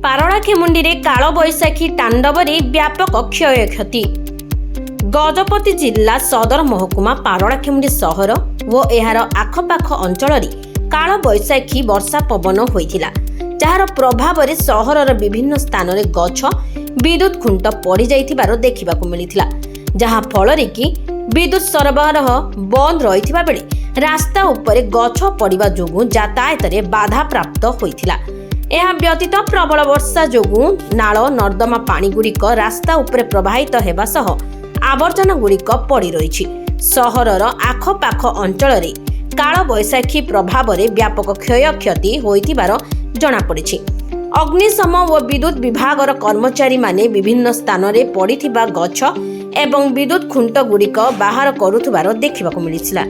ପାରଳାଖେମୁଣ୍ଡିରେ କାଳବୈଶାଖୀ ତାଣ୍ଡବରେ ବ୍ୟାପକ କ୍ଷୟକ୍ଷତି। ଗଜପତି ଜିଲ୍ଲା ସଦର ମହକୁମା ପାରଳାଖେମୁଣ୍ଡି ସହର ଓ ଏହାର ଆଖପାଖ ଅଞ୍ଚଳରେ କାଳବୈଶାଖୀ ବର୍ଷା ପବନ ହୋଇଥିଲା, ଯାହାର ପ୍ରଭାବରେ ସହରର ବିଭିନ୍ନ ସ୍ଥାନରେ ଗଛ, ବିଦ୍ୟୁତ ଖୁଣ୍ଟ ପଡ଼ିଯାଇଥିବାର ଦେଖିବାକୁ ମିଳିଥିଲା, ଯାହା ଫଳରେ କି ବିଦ୍ୟୁତ ସରବରାହ ବନ୍ଦ ରହିଥିବା ବେଳେ ରାସ୍ତା ଉପରେ ଗଛ ପଡ଼ିବା ଯୋଗୁଁ ଯାତାୟାତରେ ବାଧାପ୍ରାପ୍ତ ହୋଇଥିଲା। ଏହା ବ୍ୟତୀତ ପ୍ରବଳ ବର୍ଷା ଯୋଗୁଁ ନାଳ ନର୍ଦ୍ଦମା ପାଣିଗୁଡ଼ିକ ରାସ୍ତା ଉପରେ ପ୍ରବାହିତ ହେବା ସହ ଆବର୍ଜନା ଗୁଡ଼ିକ ପଡ଼ି ରହିଛି। ସହରର ଆଖପାଖ ଅଞ୍ଚଳରେ କାଳବୈଶାଖୀ ପ୍ରଭାବରେ ବ୍ୟାପକ କ୍ଷୟକ୍ଷତି ହୋଇଥିବାର ଜଣାପଡ଼ିଛି। ଅଗ୍ନିଶମ ଓ ବିଦ୍ୟୁତ ବିଭାଗର କର୍ମଚାରୀମାନେ ବିଭିନ୍ନ ସ୍ଥାନରେ ପଡ଼ିଥିବା ଗଛ ଏବଂ ବିଦ୍ୟୁତ ଖୁଣ୍ଟ ଗୁଡ଼ିକ ବାହାର କରୁଥିବାର ଦେଖିବାକୁ ମିଳିଥିଲା।